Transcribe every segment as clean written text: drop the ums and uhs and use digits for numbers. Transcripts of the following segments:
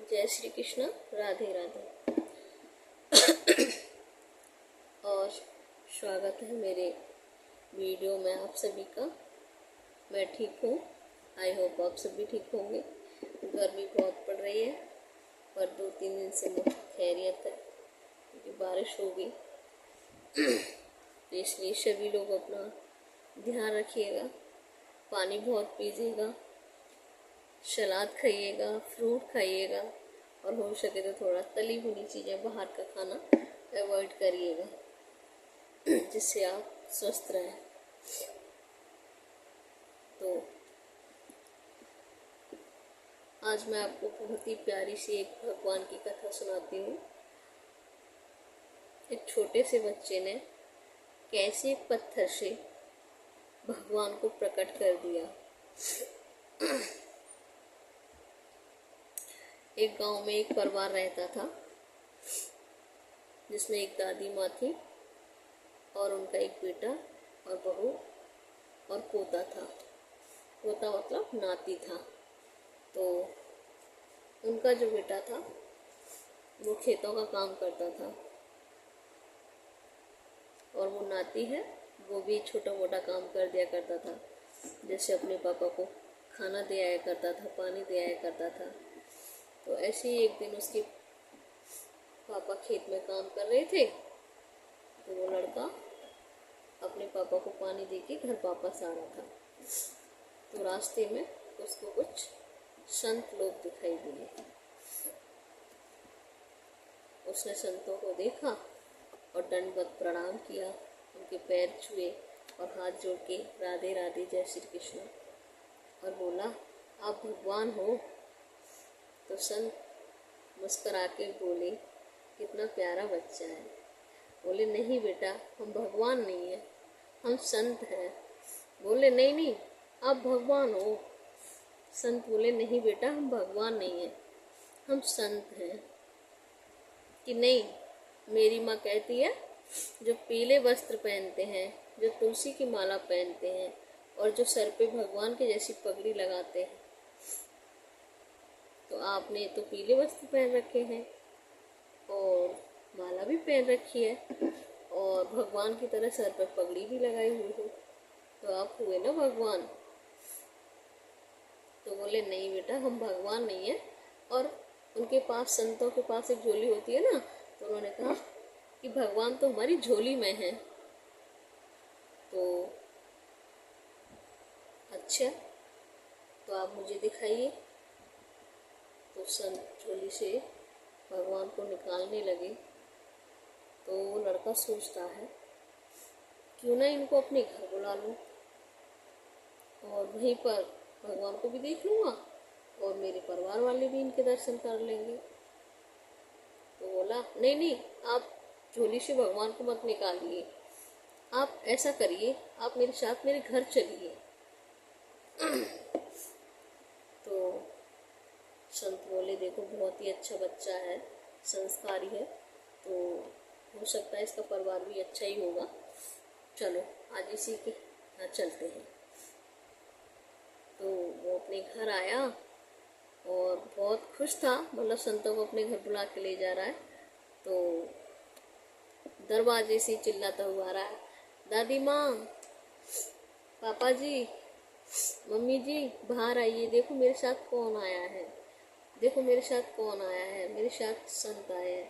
जय श्री कृष्ण। राधे राधे। और स्वागत है मेरे वीडियो में आप सभी का। मैं ठीक हूँ, आई होप आप सभी ठीक होंगे। गर्मी बहुत पड़ रही है पर 2-3 दिन से खैरियत है क्योंकि बारिश होगी। तो इसलिए सभी लोग अपना ध्यान रखिएगा, पानी बहुत पीजिएगा, सलाद खाइएगा, फ्रूट खाइएगा और हो सके तो थोड़ा तली भुनी चीज़ें, बाहर का खाना अवॉइड करिएगा जिससे आप स्वस्थ रहें। तो आज मैं आपको बहुत ही प्यारी सी एक भगवान की कथा सुनाती हूँ। एक छोटे से बच्चे ने कैसे एक पत्थर से भगवान को प्रकट कर दिया। एक गांव में एक परिवार रहता था जिसमें एक दादी माँ थी और उनका एक बेटा और बहू और पोता था। पोता मतलब नाती था। तो उनका जो बेटा था वो खेतों का काम करता था और वो नाती है वो भी छोटा मोटा काम कर दिया करता था, जैसे अपने पापा को खाना दे आया करता था, पानी दे आया करता था। तो ऐसे ही एक दिन उसके पापा खेत में काम कर रहे थे तो वो लड़का अपने पापा को पानी दे के घर वापस आ रहा था। तो रास्ते में उसको कुछ संत लोग दिखाई दिए। उसने संतों को देखा और दंडवत प्रणाम किया, उनके पैर छुए और हाथ जोड़ के राधे राधे जय श्री कृष्ण और बोला, आप भगवान हो? तो संत मुस्कुरा के बोले, कितना प्यारा बच्चा है। बोले, नहीं बेटा, हम भगवान नहीं हैं, हम संत हैं। बोले, नहीं नहीं, आप भगवान हो। संत बोले, नहीं बेटा, हम भगवान नहीं हैं, हम संत हैं। कि नहीं, मेरी माँ कहती है जो पीले वस्त्र पहनते हैं, जो तुलसी की माला पहनते हैं और जो सर पे भगवान के जैसी पगड़ी लगाते हैं, तो आपने तो पीले वस्त्र पहन रखे हैं और माला भी पहन रखी है और भगवान की तरह सर पर पगड़ी भी लगाई हुई हो, तो आप हुए ना भगवान। तो बोले, नहीं बेटा, हम भगवान नहीं है। और उनके पास, संतों के पास एक झोली होती है ना, तो उन्होंने कहा कि भगवान तो हमारी झोली में है। तो अच्छा, तो आप मुझे दिखाइए। तो संत झोली से भगवान को निकालने लगे। तो वो लड़का सोचता है, क्यों ना इनको अपने घर बुला लूं और वहीं पर भगवान को भी देख लूँगा और मेरे परिवार वाले भी इनके दर्शन कर लेंगे। तो बोला, नहीं नहीं, आप झोली से भगवान को मत निकालिए, आप ऐसा करिए, आप मेरे साथ मेरे घर चलिए। तो संत बोले, देखो बहुत ही अच्छा बच्चा है, संस्कारी है, तो हो सकता है इसका परिवार भी अच्छा ही होगा, चलो आज इसी के यहाँ चलते हैं। तो वो अपने घर आया और बहुत खुश था, मतलब संतों को अपने घर बुला के ले जा रहा है। तो दरवाजे से चिल्लाता हुआ आ रहा है, दादी माँ, पापा जी, मम्मी जी, बाहर आइए, देखो मेरे साथ कौन आया है, देखो मेरे साथ कौन आया है, मेरे साथ संत आए हैं,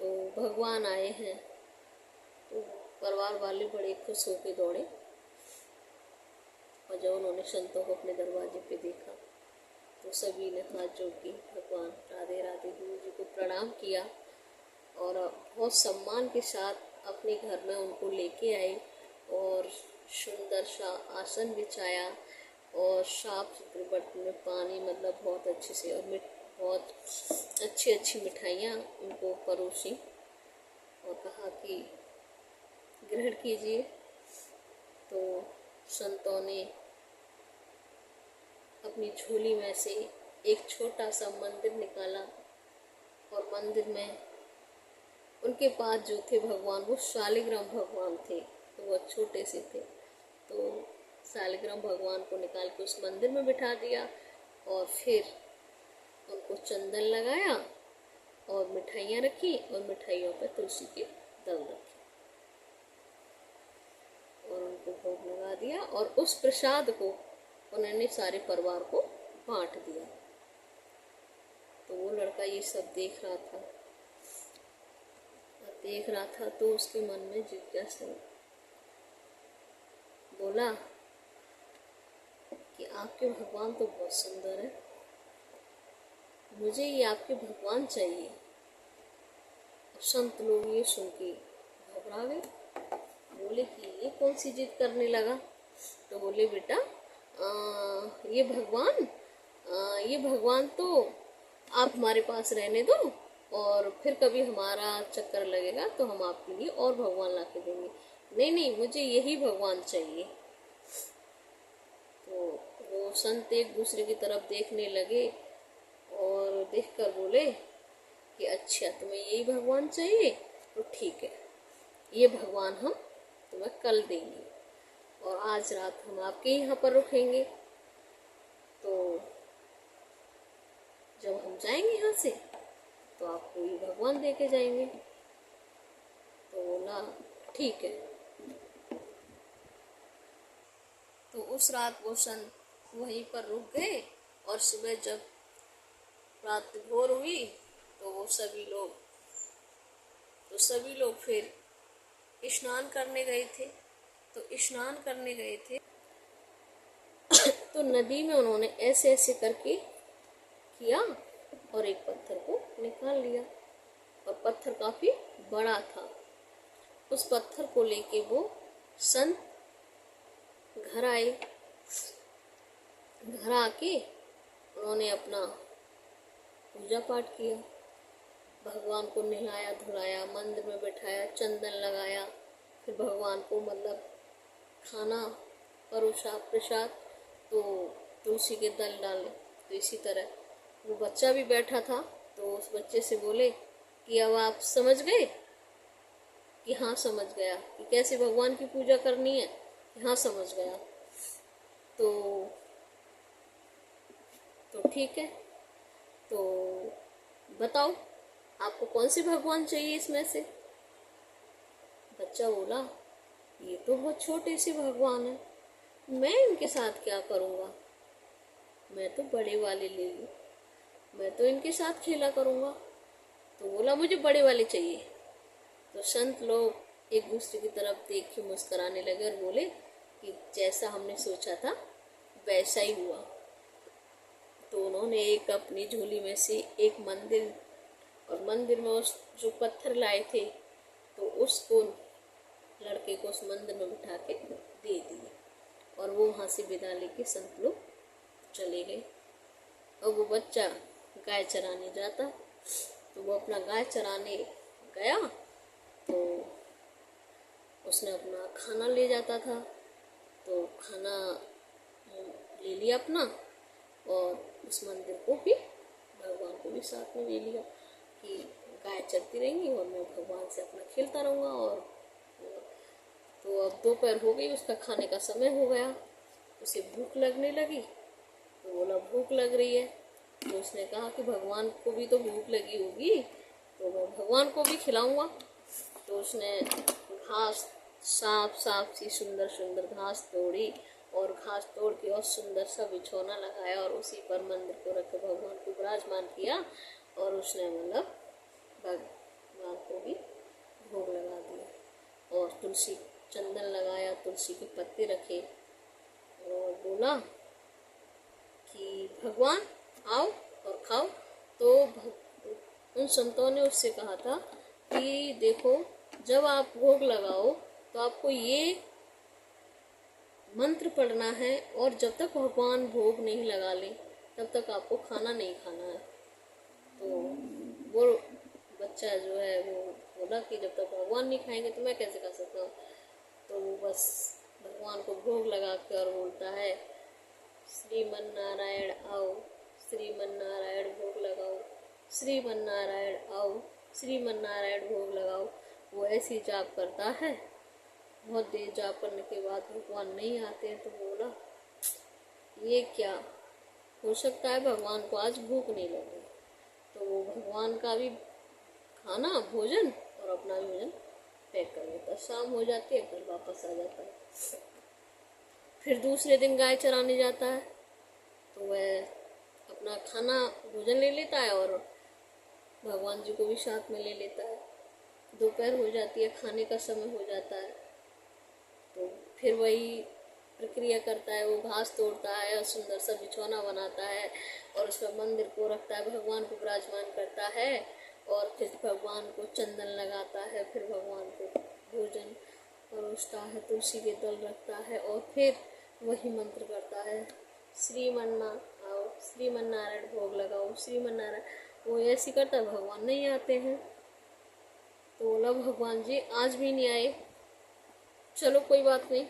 तो भगवान आए हैं। तो परिवार वाले बड़े खुश होके दौड़े और जब उन्होंने संतों को अपने दरवाजे पे देखा तो सभी ने हाथ जोड़ के भगवान राधे राधे गुरु जी को प्रणाम किया और बहुत सम्मान के साथ अपने घर में उनको लेके आए और सुंदर सा आसन बिछाया और साफ सुथरे बर्तन में पानी, मतलब बहुत अच्छे से, और बहुत अच्छी अच्छी मिठाइयाँ उनको परोसी और कहा कि ग्रहण कीजिए। तो संतों ने अपनी झोली में से एक छोटा सा मंदिर निकाला और मंदिर में उनके पास जो थे भगवान, वो शालिग्राम भगवान थे, तो वो छोटे से थे। तो शालिग्राम भगवान को निकाल के उस मंदिर में बिठा दिया और फिर उनको को चंदन लगाया और मिठाइयाँ रखी और मिठाइयों पर तुलसी के दल रखे और उनको भोग लगा दिया और उस प्रसाद को उन्होंने सारे परिवार को बांट दिया। तो वो लड़का ये सब देख रहा था तो उसके मन में जिज्ञासा बोला कि आपके भगवान तो बहुत सुंदर है, मुझे ये आपके भगवान चाहिए। संत लोग ये सुन के घबरा गए, बोले कि ये कौन सी जिद करने लगा। तो बोले बेटा ये भगवान तो आप हमारे पास रहने दो और फिर कभी हमारा चक्कर लगेगा तो हम आपके लिए और भगवान ला के देंगे। नहीं, मुझे यही भगवान चाहिए। तो वो संत एक दूसरे की तरफ देखने लगे और देखकर बोले कि अच्छा तुम्हें यही भगवान चाहिए, तो ठीक है, ये भगवान हम तुम्हें कल देंगे और आज रात हम आपके यहाँ पर रुकेंगे। तो जब हम जाएंगे यहाँ से तो आपको ये भगवान दे के जाएंगे। तो बोला ठीक है। तो उस रात वो संत वहीं पर रुक गए और सुबह जब रात भोर हुई तो वो सभी लोग फिर स्नान करने गए थे। तो नदी में उन्होंने ऐसे ऐसे करके किया और एक पत्थर को निकाल लिया और पत्थर काफी बड़ा था। उस पत्थर को लेके वो संत घर आए। घर आके उन्होंने अपना पूजा पाठ किया, भगवान को नहलाया धुलाया, मंदिर में बैठाया, चंदन लगाया, फिर भगवान को खाना परोसा प्रसाद, तो तुलसी के दल डाले। तो इसी तरह वो बच्चा भी बैठा था तो उस बच्चे से बोले कि अब आप समझ गए? कि हाँ समझ गया कि कैसे भगवान की पूजा करनी है। हाँ समझ गया। तो ठीक है, तो बताओ आपको कौन से भगवान चाहिए इसमें से? बच्चा बोला ये तो बहुत छोटे से भगवान है, मैं इनके साथ क्या करूँगा, मैं तो बड़े वाले ले लूँ, मैं तो इनके साथ खेला करूँगा। तो बोला मुझे बड़े वाले चाहिए। तो संत लोग एक दूसरे की तरफ देख के मुस्कुराने लगे और बोले कि जैसा हमने सोचा था वैसा ही हुआ। तो उन्होंने एक अपनी झोली में से एक मंदिर में उस जो पत्थर लाए थे तो उसको लड़के को उस मंदिर में बिठा के दे दिए और वो वहाँ से विदा लेके संत लोग चले गए। और वो बच्चा गाय चराने जाता तो वो अपना गाय चराने गया तो उसने अपना खाना ले जाता था। तो खाना ले लिया अपना और उस मंदिर को भी भगवान को भी साथ में ले लिया कि गाय चलती रहेंगी और मैं भगवान से अपना खेलता रहूँगा। और तो अब दोपहर हो गई, उसका खाने का समय हो गया, उसे भूख लगने लगी। तो बोला भूख लग रही है। तो उसने कहा कि भगवान को भी तो भूख लगी होगी तो मैं भगवान को भी खिलाऊंगा। तो उसने घास साफ सी सुंदर घास तोड़ी और घास तोड़ के और सुंदर सा बिछौना लगाया और उसी पर मंदिर को रख भगवान को विराजमान किया और उसने भगवान को भी भोग लगा दिया और तुलसी चंदन लगाया, तुलसी के पत्ते रखे और बोला कि भगवान आओ और खाओ। तो उन संतों ने उससे कहा था कि देखो जब आप भोग लगाओ तो आपको ये मंत्र पढ़ना है और जब तक भगवान भोग नहीं लगा ले तब तक आपको खाना नहीं खाना है। तो वो बच्चा जो है वो बोला कि जब तक भगवान नहीं खाएंगे तो मैं कैसे खा सकता हूँ। तो वो बस भगवान को भोग लगा कर बोलता है श्रीमन नारायण आओ, श्रीमन नारायण भोग लगाओ, श्रीमन नारायण आओ, श्रीमन नारायण भोग लगाओ। वो ऐसी जाप करता है। बहुत देर जाप करने के बाद भगवान नहीं आते हैं। तो बोला ये क्या हो सकता है, भगवान को आज भूख नहीं लगी। तो वो भगवान का भी खाना भोजन और अपना भी भोजन पैक कर लेता है। शाम हो जाती है, घर वापस आ जाता है। फिर दूसरे दिन गाय चराने जाता है, तो वह अपना खाना भोजन ले लेता है और भगवान जी को भी साथ में ले लेता है। दोपहर हो जाती है, खाने का समय हो जाता है, तो फिर वही प्रक्रिया करता है। वो घास तोड़ता है और सुंदर सा बिछौना बनाता है और उस पर मंदिर को रखता है, भगवान को विराजमान करता है और फिर भगवान को चंदन लगाता है, फिर भगवान को भोजन परोसता है, तुलसी के दल रखता है और फिर वही मंत्र करता है, श्रीमन्नारायण भोग लगाओ, श्रीमन्नारायण। वो ऐसी करता है, भगवान नहीं आते हैं। तो बोला भगवान जी आज भी नहीं आए, चलो कोई बात नहीं।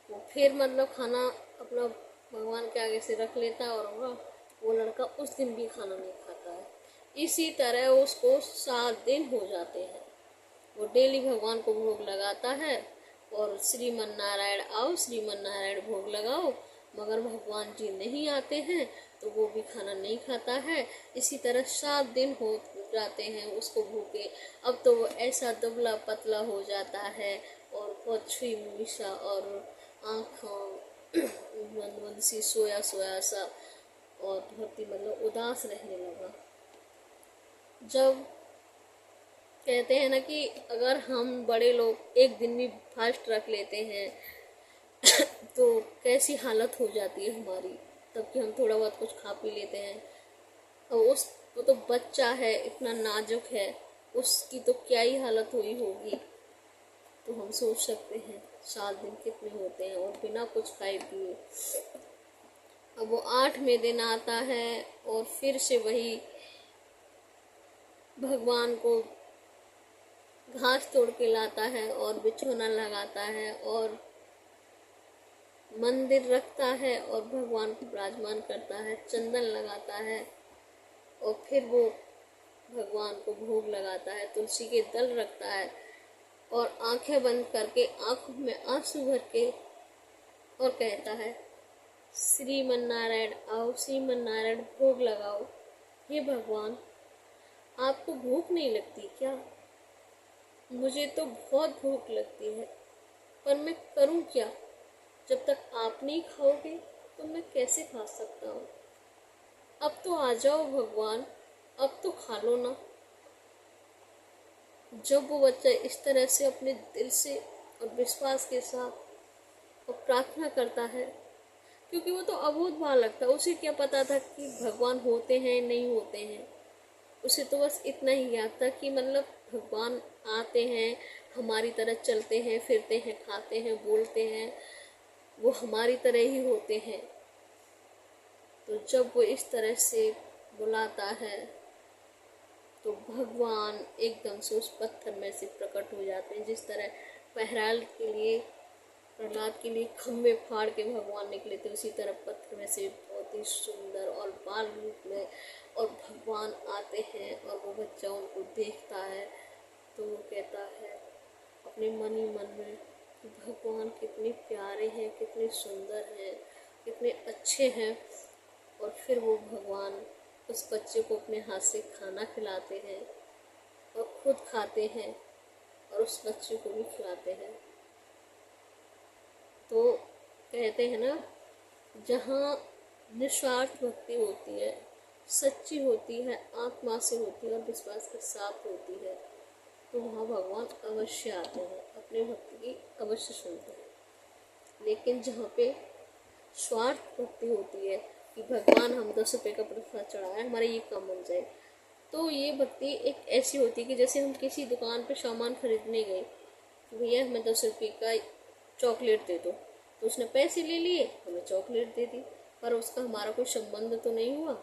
वो फिर मतलब खाना अपना भगवान के आगे से रख लेता है और वो लड़का उस दिन भी खाना नहीं खाता है। इसी तरह उसको 7 दिन हो जाते हैं। वो डेली भगवान को भोग लगाता है और श्रीमन्नारायण आओ, श्रीमन्नारायण भोग लगाओ, मगर भगवान जी नहीं आते हैं तो वो भी खाना नहीं खाता है। इसी तरह 7 दिन हो जाते हैं उसको भूखे। अब तो वो ऐसा दुबला पतला हो जाता है और बहुत छुई मुई सा और आँखों मंद मंद सी सोया सोया सा और बहुत ही मतलब उदास रहने लगा। जब कहते हैं ना कि अगर हम बड़े लोग एक दिन भी फास्ट रख लेते हैं तो कैसी हालत हो जाती है हमारी, तब कि हम थोड़ा बहुत कुछ खा पी लेते हैं। और वो तो बच्चा है, इतना नाजुक है, उसकी तो क्या ही हालत हुई होगी। तो हम सोच सकते हैं 7 दिन कितने होते हैं और बिना कुछ खाए पिए। अब वो 8वें दिन आता है और फिर से वही भगवान को घास तोड़ के लाता है और बिछौना लगाता है और मंदिर रखता है और भगवान को विराजमान करता है, चंदन लगाता है और फिर वो भगवान को भोग लगाता है, तुलसी के दल रखता है और आंखें बंद करके आंखों में आंसू भर के और कहता है, श्रीमन्नारायण आओ, श्रीमन्नारायण भोग लगाओ। हे भगवान, आपको भूख नहीं लगती क्या? मुझे तो बहुत भूख लगती है, पर मैं करूं क्या? जब तक आप नहीं खाओगे तो मैं कैसे खा सकता हूँ? अब तो आ जाओ भगवान, अब तो खा लो ना। जब वो बच्चा इस तरह से अपने दिल से और विश्वास के साथ और प्रार्थना करता है, क्योंकि वो तो अबोध बालक था, उसे क्या पता था कि भगवान होते हैं नहीं होते हैं। उसे तो बस इतना ही याद था कि मतलब भगवान आते हैं, हमारी तरह चलते हैं, फिरते हैं, खाते हैं, बोलते हैं, वो हमारी तरह ही होते हैं। तो जब वो इस तरह से बुलाता है तो भगवान एकदम से उस पत्थर में से प्रकट हो जाते हैं। जिस तरह प्रहलाद के लिए खम्भे फाड़ के भगवान निकले थे, उसी तरह पत्थर में से बहुत ही सुंदर और बाल रूप में और भगवान आते हैं और वो बच्चा उनको देखता है तो वो कहता है अपने मन ही मन में कि भगवान कितने प्यारे हैं, कितने सुंदर हैं, कितने अच्छे हैं। और फिर वो भगवान उस बच्चे को अपने हाथ से खाना खिलाते हैं और खुद खाते हैं और उस बच्चे को भी खिलाते हैं। तो कहते हैं ना, जहाँ निस्वार्थ भक्ति होती है, सच्ची होती है, आत्मा से होती है और विश्वास के साथ होती है, तो वहाँ भगवान अवश्य आते हैं, अपने भक्ति की अवश्य सुनते हैं। लेकिन जहाँ पे स्वार्थ भक्ति होती है कि भगवान हम 10 रुपये का प्रसाद चढ़ाए, हमारा ये काम बन जाए, तो ये भक्ति एक ऐसी होती है कि जैसे हम किसी दुकान पे सामान खरीदने गए, भैया हमें 10 रुपये का चॉकलेट दे दो, तो उसने पैसे ले लिए, हमें चॉकलेट दे दी, पर उसका हमारा कोई संबंध तो नहीं हुआ।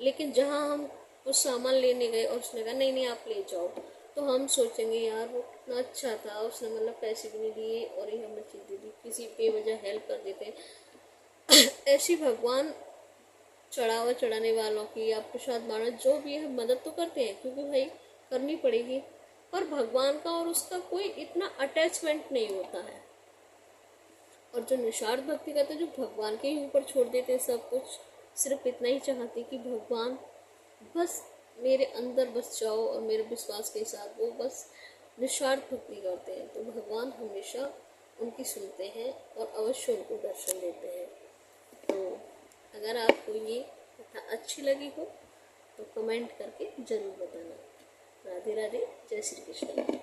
लेकिन जहाँ हम कुछ सामान लेने गए और उसने कहा नहीं नहीं आप ले जाओ, तो हम सोचेंगे यार वो कितना अच्छा था, उसने मतलब पैसे भी नहीं दिए और ये हमें चीज़ दे दी, किसी बेवजह हेल्प कर देते हैं। ऐसी भगवान चढ़ावा चढ़ाने वालों की या प्रसाद मानो जो भी है मदद तो करते हैं, क्योंकि भाई करनी पड़ेगी, पर भगवान का और उसका कोई इतना अटैचमेंट नहीं होता है। और जो निस्वार्थ भक्ति करते हैं, जो भगवान के ही ऊपर छोड़ देते हैं सब कुछ, सिर्फ इतना ही चाहते कि भगवान बस मेरे अंदर बस जाओ और मेरे विश्वास के साथ वो बस निस्वार्थ भक्ति करते हैं, तो भगवान हमेशा उनकी सुनते हैं और अवश्य उनको दर्शन देते हैं। तो अगर आपको ये कथा अच्छी लगी हो तो कमेंट करके ज़रूर बताना। राधे राधे, जय श्री कृष्ण।